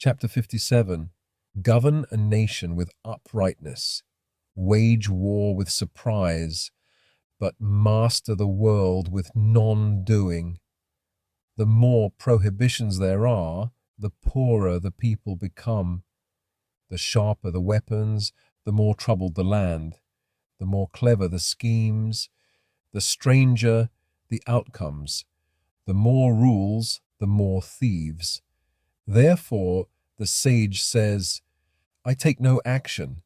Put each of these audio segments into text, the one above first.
Chapter 57. Govern a nation with uprightness, wage war with surprise, but master the world with non-doing. The more prohibitions there are, the poorer the people become. The sharper the weapons, the more troubled the land. The more clever the schemes, the stranger the outcomes. The more rules, the more thieves. Therefore, the sage says, I take no action,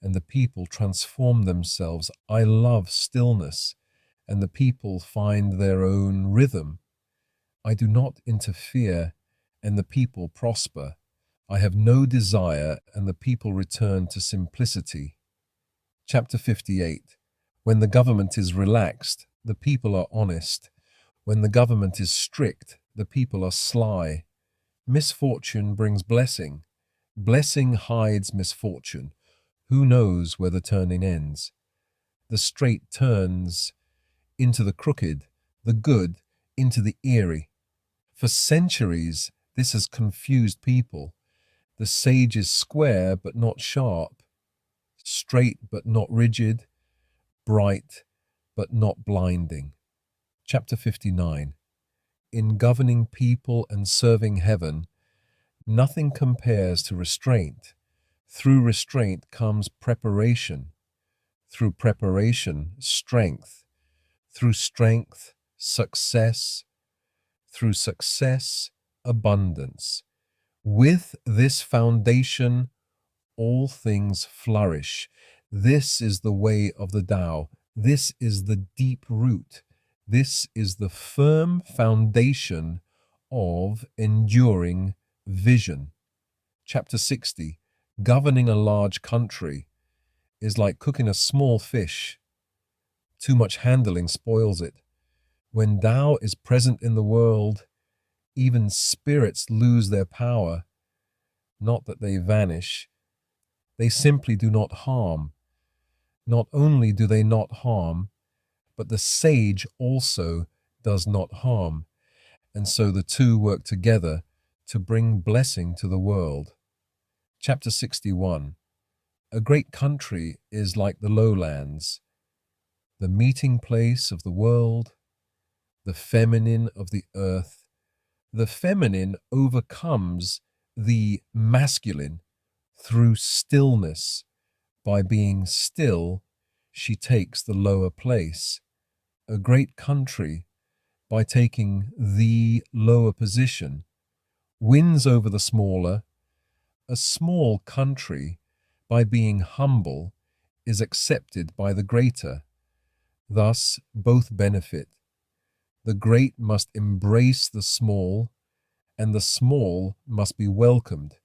and the people transform themselves. I love stillness, and the people find their own rhythm. I do not interfere, and the people prosper. I have no desire, and the people return to simplicity. Chapter 58. When the government is relaxed, the people are honest. When the government is strict, the people are sly. Misfortune brings blessing. Blessing hides misfortune. Who knows where the turning ends? The straight turns into the crooked, the good into the eerie. For centuries, this has confused people. The sage is square but not sharp, straight but not rigid, bright but not blinding. Chapter 59. In governing people and serving heaven, nothing compares to restraint. Through restraint comes preparation. Through preparation, strength. Through strength, success. Through success, abundance. With this foundation, all things flourish. This is the way of the Tao. This is the deep root. This is the firm foundation of enduring vision. Chapter 60. Governing a large country is like cooking a small fish. Too much handling spoils it. When Tao is present in the world, even spirits lose their power. Not that they vanish. They simply do not harm. Not only do they not harm, but the sage also does not harm, and so the two work together to bring blessing to the world. Chapter 61. A great country is like the lowlands, the meeting place of the world, the feminine of the earth. The feminine overcomes the masculine through stillness. By being still, she takes the lower place. A great country, by taking the lower position, wins over the smaller. A small country, by being humble, is accepted by the greater. Thus, both benefit. The great must embrace the small, and the small must be welcomed.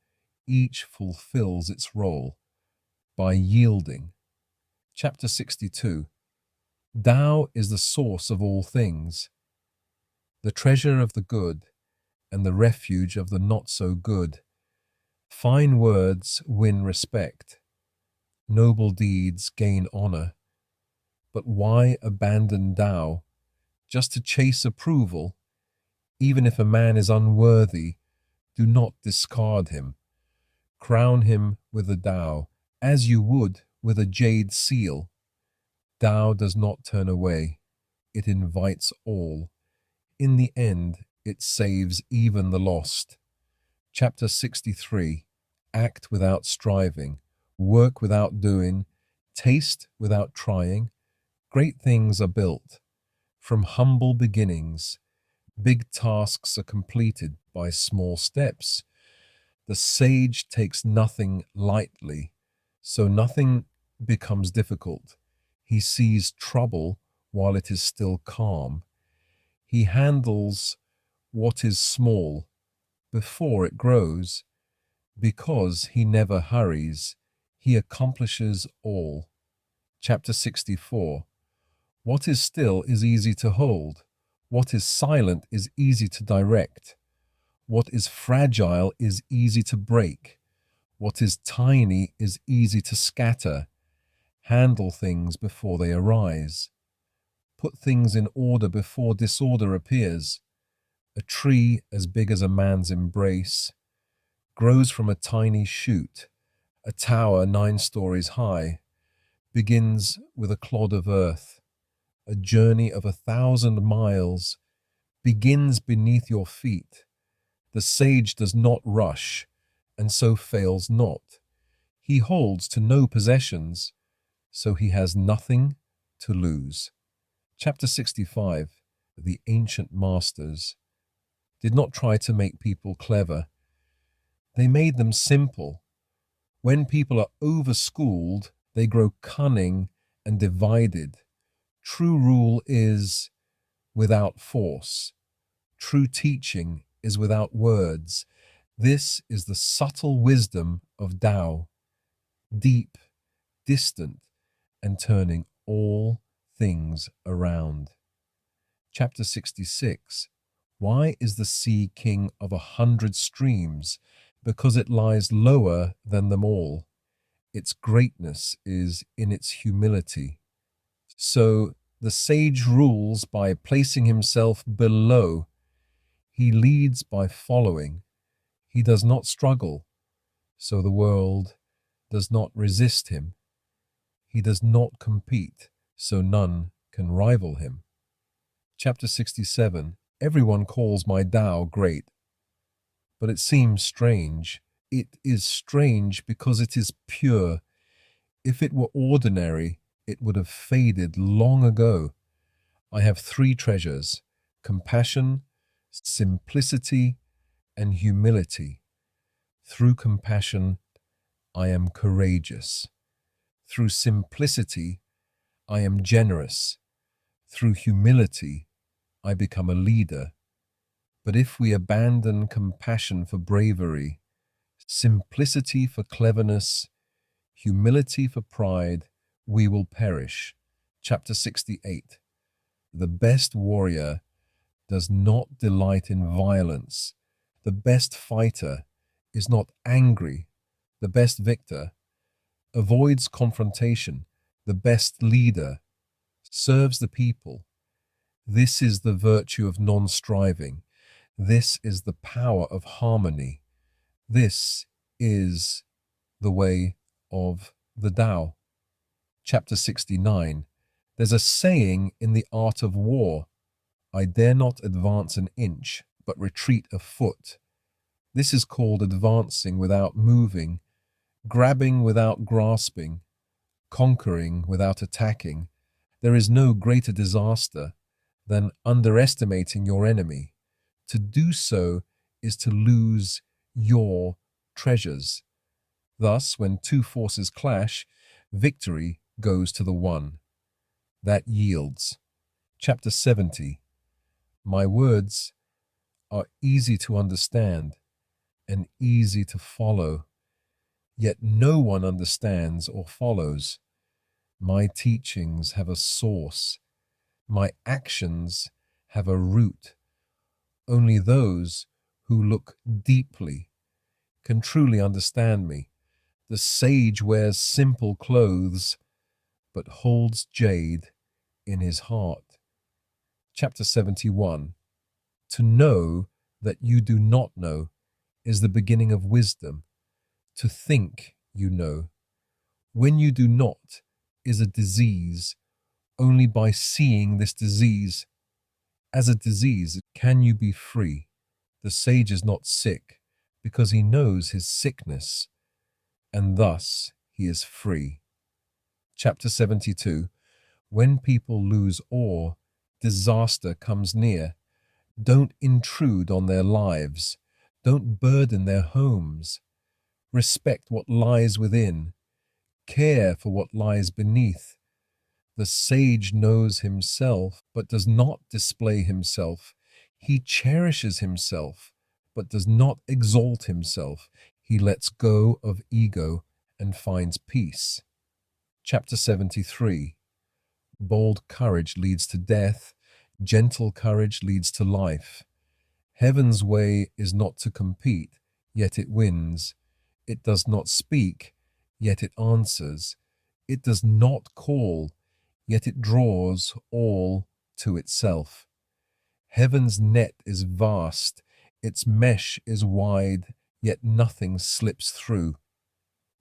Each fulfills its role by yielding. Chapter 62. Tao is the source of all things, the treasure of the good and the refuge of the not so good. Fine words win respect. Noble deeds gain honor. But why abandon Tao just to chase approval? Even if a man is unworthy, do not discard him. Crown him with the Tao, as you would with a jade seal. Tao does not turn away. It invites all. In the end, it saves even the lost. Chapter 63. Act without striving, work without doing, taste without trying. Great things are built from humble beginnings. Big tasks are completed by small steps. The sage takes nothing lightly, so nothing becomes difficult. He sees trouble while it is still calm. He handles what is small before it grows. Because he never hurries, he accomplishes all. Chapter 64. What is still is easy to hold. What is silent is easy to direct. What is fragile is easy to break. What is tiny is easy to scatter. Handle things before they arise. Put things in order before disorder appears. A tree as big as a man's embrace. grows from a tiny shoot, a tower 9 stories high, begins with a clod of earth. A journey of 1,000 miles begins beneath your feet. The sage does not rush, and so fails not. He holds to no possessions, so he has nothing to lose. Chapter 65. The ancient masters did not try to make people clever. They made them simple. When people are overschooled, they grow cunning and divided. True rule is without force. True teaching is without words. This is the subtle wisdom of Tao, deep, distant, and turning all things around. Chapter 66. Why is the sea king of 100 streams? Because it lies lower than them all. Its greatness is in its humility. So the sage rules by placing himself below. He leads by following. He does not struggle, so the world does not resist him. He does not compete, so none can rival him. Chapter 67. Everyone calls my Tao great, but it seems strange. It is strange because it is pure. If it were ordinary, it would have faded long ago. I have 3 treasures: compassion, simplicity, and humility. Through compassion, I am courageous. Through simplicity, I am generous. Through humility, I become a leader. But if we abandon compassion for bravery, simplicity for cleverness, humility for pride, we will perish. Chapter 68. The best warrior does not delight in violence. The best fighter is not angry. The best victor avoids confrontation. The best leader serves the people. This is the virtue of non-striving. This is the power of harmony. This is the way of the Tao. Chapter 69. There's a saying in the art of war: I dare not advance an inch, but retreat a foot. This is called advancing without moving, grabbing without grasping, conquering without attacking. There is no greater disaster than underestimating your enemy. To do so is to lose your treasures. Thus, when 2 forces clash, victory goes to the one that yields. Chapter 70. My words are easy to understand and easy to follow, yet no one understands or follows. My teachings have a source. My actions have a root. Only those who look deeply can truly understand me. The sage wears simple clothes, but holds jade in his heart. Chapter 71. To know that you do not know is the beginning of wisdom. To think you know, when you do not, is a disease. Only by seeing this disease as a disease can you be free. The sage is not sick because he knows his sickness, and thus he is free. Chapter 72. When people lose awe, disaster comes near. Don't intrude on their lives. Don't burden their homes. Respect what lies within. Care for what lies beneath. The sage knows himself, but does not display himself. He cherishes himself, but does not exalt himself. He lets go of ego and finds peace. Chapter 73. Bold courage leads to death. Gentle courage leads to life. Heaven's way is not to compete, yet it wins. It does not speak, yet it answers. It does not call, yet it draws all to itself. Heaven's net is vast, its mesh is wide, yet nothing slips through.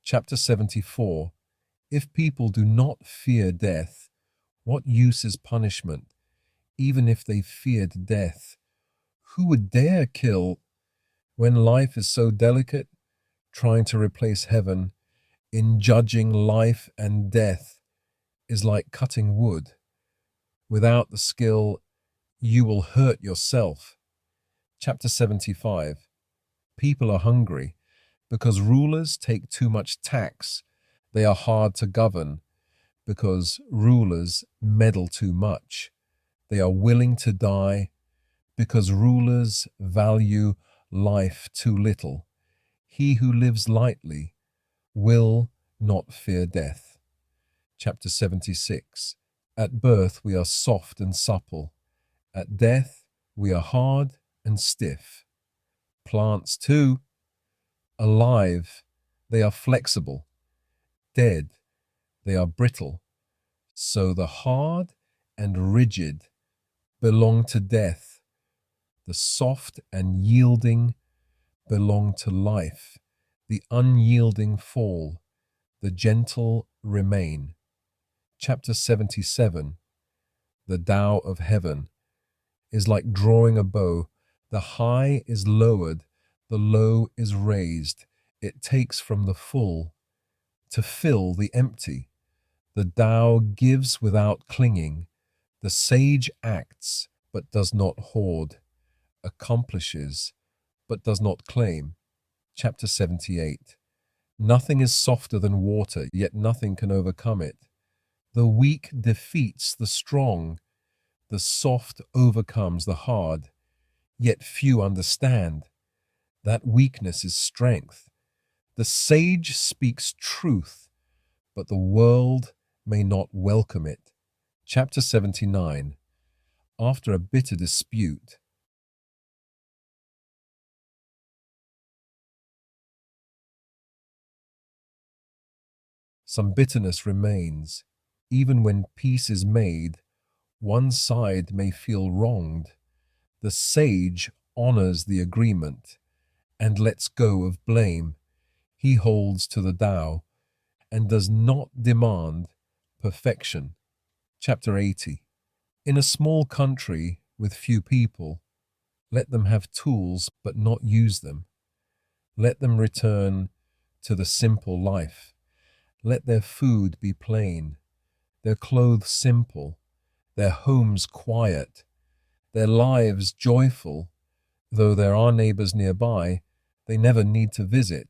Chapter 74. If people do not fear death, what use is punishment? Even if they feared death, who would dare kill when life is so delicate? Trying to replace heaven in judging life and death is like cutting wood. Without the skill, you will hurt yourself. Chapter 75. People are hungry because rulers take too much tax. They are hard to govern because rulers meddle too much. They are willing to die because rulers value life too little. He who lives lightly will not fear death. Chapter 76. At birth we are soft and supple. At death we are hard and stiff. Plants too. Alive, they are flexible. Dead, they are brittle. So the hard and rigid belong to death. The soft and yielding belong to life. The unyielding fall. The gentle remain. Chapter 77. The Tao of Heaven is like drawing a bow. The high is lowered, the low is raised. It takes from the full to fill the empty. The Tao gives without clinging. The sage acts but does not hoard, accomplishes but does not claim. Chapter 78. Nothing is softer than water, yet nothing can overcome it. The weak defeats the strong. The soft overcomes the hard, yet few understand. That weakness is strength. The sage speaks truth, but the world may not welcome it. Chapter 79. After a bitter dispute, some bitterness remains. Even when peace is made, one side may feel wronged. The sage honors the agreement and lets go of blame. He holds to the Tao and does not demand perfection. Chapter 80. In a small country with few people, let them have tools but not use them. Let them return to the simple life. Let their food be plain, their clothes simple, their homes quiet, their lives joyful. Though there are neighbors nearby, they never need to visit.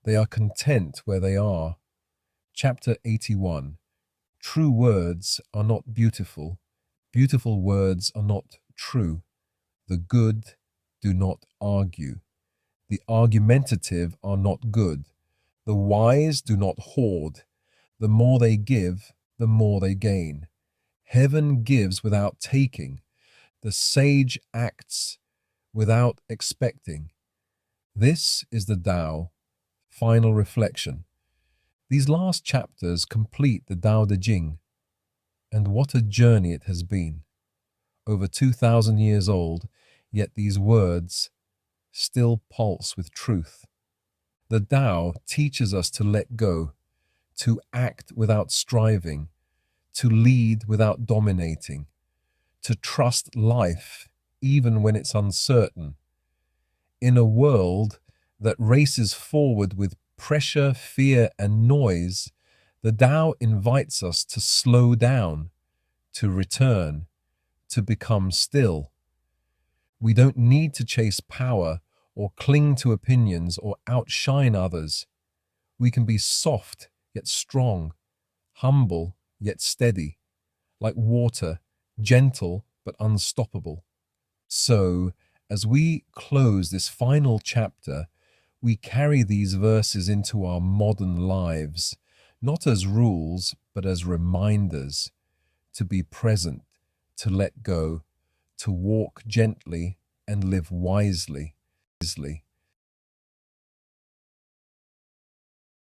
They are content where they are. Chapter 81. True words are not beautiful. Beautiful words are not true. The good do not argue. The argumentative are not good. The wise do not hoard. The more they give, the more they gain. Heaven gives without taking. The sage acts without expecting. This is the Tao. Final reflection. These last chapters complete the Tao Te Ching, and what a journey it has been. Over 2,000 years old, yet these words still pulse with truth. The Tao teaches us to let go, to act without striving, to lead without dominating, to trust life even when it's uncertain. In a world that races forward with pressure, fear, and noise, the Tao invites us to slow down, to return, to become still. We don't need to chase power or cling to opinions or outshine others. We can be soft yet strong, humble yet steady, like water, gentle but unstoppable. So, as we close this final chapter, we carry these verses into our modern lives, not as rules, but as reminders to be present, to let go, to walk gently and live wisely.